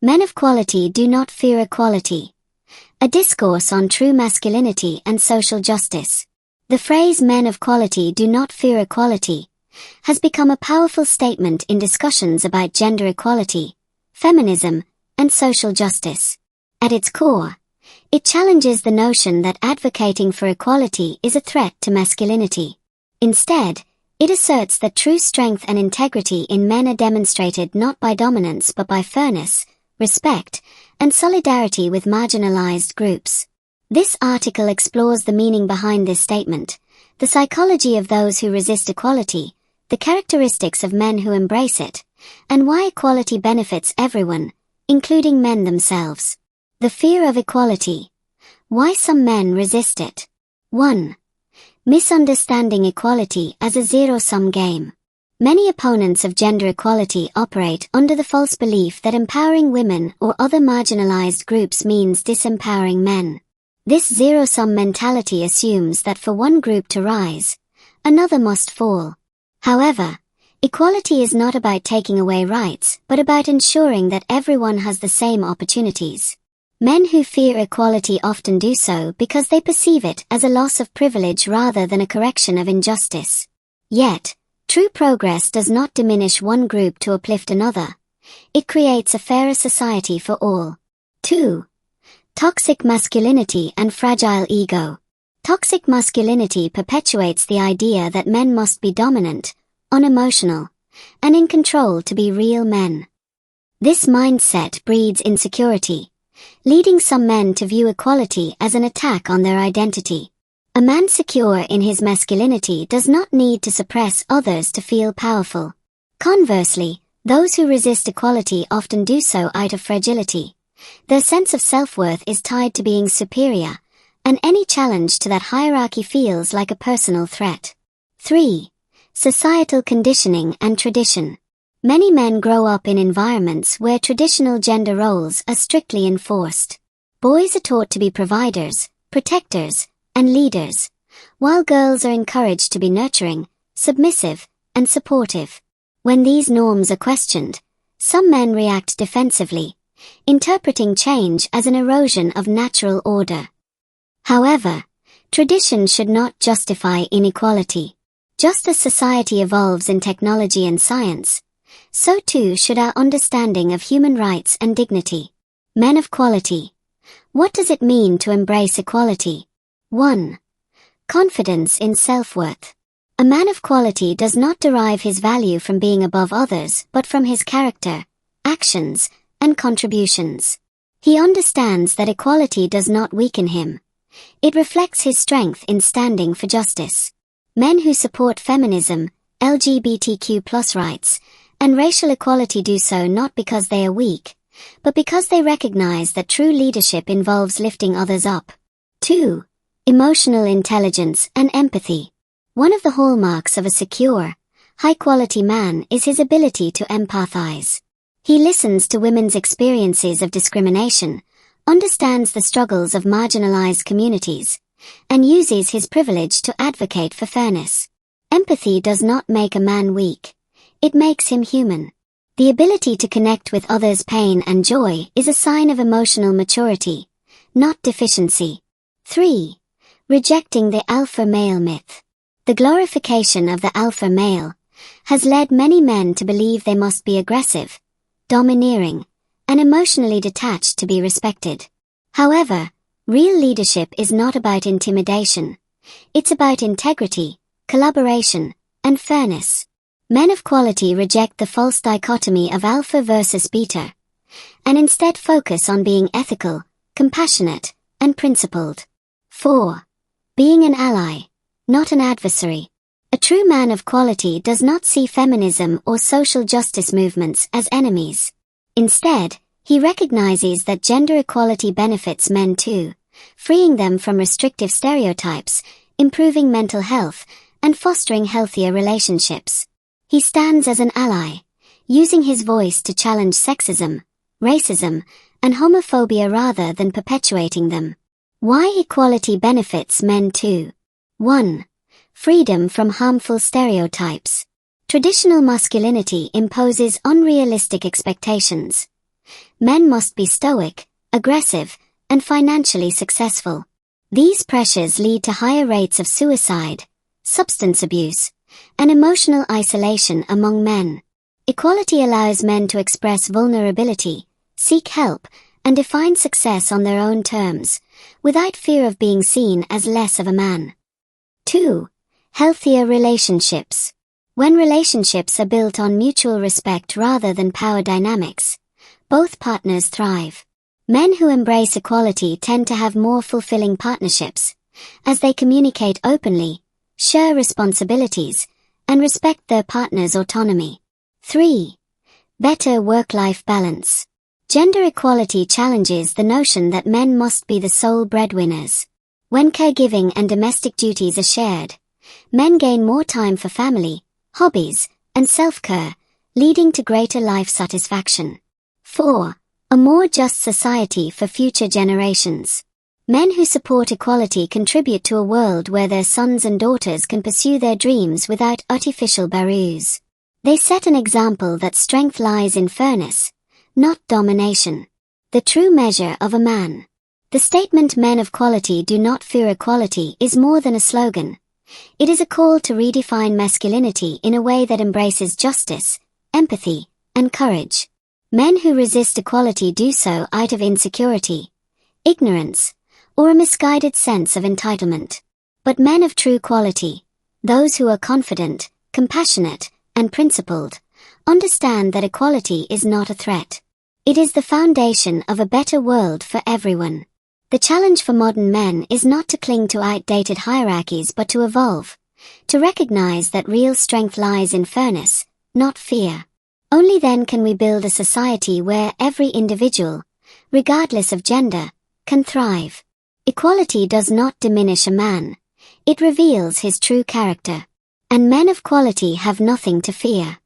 Men of quality do not fear equality. A discourse on true masculinity and social justice. The phrase men of quality do not fear equality has become a powerful statement in discussions about gender equality, feminism, and social justice. At its core, it challenges the notion that advocating for equality is a threat to masculinity. Instead, it asserts that true strength and integrity in men are demonstrated not by dominance but by fairness, respect, and solidarity with marginalized groups. This article explores the meaning behind this statement, the psychology of those who resist equality, the characteristics of men who embrace it, and why equality benefits everyone, including men themselves. The fear of equality. Why some men resist it. 1. Misunderstanding equality as a zero-sum game. Many opponents of gender equality operate under the false belief that empowering women or other marginalized groups means disempowering men. This zero-sum mentality assumes that for one group to rise, another must fall. However, equality is not about taking away rights, but about ensuring that everyone has the same opportunities. Men who fear equality often do so because they perceive it as a loss of privilege rather than a correction of injustice. Yet, true progress does not diminish one group to uplift another. It creates a fairer society for all. 2. Toxic masculinity and fragile ego. Toxic masculinity perpetuates the idea that men must be dominant, unemotional, and in control to be real men. This mindset breeds insecurity, leading some men to view equality as an attack on their identity. A man secure in his masculinity does not need to suppress others to feel powerful. Conversely, those who resist equality often do so out of fragility. Their sense of self-worth is tied to being superior, and any challenge to that hierarchy feels like a personal threat. 3. Societal conditioning and tradition. Many men grow up in environments where traditional gender roles are strictly enforced. Boys are taught to be providers, protectors, and leaders, while girls are encouraged to be nurturing, submissive, and supportive. When these norms are questioned, some men react defensively, interpreting change as an erosion of natural order. However, tradition should not justify inequality. Just as society evolves in technology and science, so too should our understanding of human rights and dignity. Men of quality. What does it mean to embrace equality? 1. Confidence in self-worth. A man of quality does not derive his value from being above others but from his character, actions, and contributions. He understands that equality does not weaken him. It reflects his strength in standing for justice. Men who support feminism, LGBTQ+ rights, and racial equality do so not because they are weak, but because they recognize that true leadership involves lifting others up. 2. Emotional intelligence and empathy. One of the hallmarks of a secure, high-quality man is his ability to empathize. He listens to women's experiences of discrimination, understands the struggles of marginalized communities, and uses his privilege to advocate for fairness. Empathy does not make a man weak. It makes him human. The ability to connect with others' pain and joy is a sign of emotional maturity, not deficiency. 3. Rejecting the alpha male myth. The glorification of the alpha male has led many men to believe they must be aggressive, domineering, and emotionally detached to be respected. However, real leadership is not about intimidation. It's about integrity, collaboration, and fairness. Men of quality reject the false dichotomy of alpha versus beta, and instead focus on being ethical, compassionate, and principled. 4. Being an ally, not an adversary. A true man of quality does not see feminism or social justice movements as enemies. Instead, he recognizes that gender equality benefits men too, freeing them from restrictive stereotypes, improving mental health, and fostering healthier relationships. He stands as an ally, using his voice to challenge sexism, racism, and homophobia rather than perpetuating them. Why equality benefits men too. 1. Freedom from harmful stereotypes. Traditional masculinity imposes unrealistic expectations. Men must be stoic, aggressive, and financially successful. These pressures lead to higher rates of suicide, substance abuse, and emotional isolation among men. Equality allows men to express vulnerability, seek help, and define success on their own terms, without fear of being seen as less of a man. 2. Healthier relationships. When relationships are built on mutual respect rather than power dynamics, both partners thrive. Men who embrace equality tend to have more fulfilling partnerships, as they communicate openly, share responsibilities, and respect their partner's autonomy. 3. Better work-life balance. Gender equality challenges the notion that men must be the sole breadwinners. When caregiving and domestic duties are shared, men gain more time for family, hobbies, and self-care, leading to greater life satisfaction. 4. A more just society for future generations. Men who support equality contribute to a world where their sons and daughters can pursue their dreams without artificial barriers. They set an example that strength lies in fairness, not domination. The true measure of a man. The statement "men of quality do not fear equality" is more than a slogan. It is a call to redefine masculinity in a way that embraces justice, empathy, and courage. Men who resist equality do so out of insecurity, ignorance, or a misguided sense of entitlement. But men of true quality, those who are confident, compassionate, and principled, understand that equality is not a threat. It is the foundation of a better world for everyone. The challenge for modern men is not to cling to outdated hierarchies but to evolve, to recognize that real strength lies in fairness, not fear. Only then can we build a society where every individual, regardless of gender, can thrive. Equality does not diminish a man. It reveals his true character. And men of quality have nothing to fear.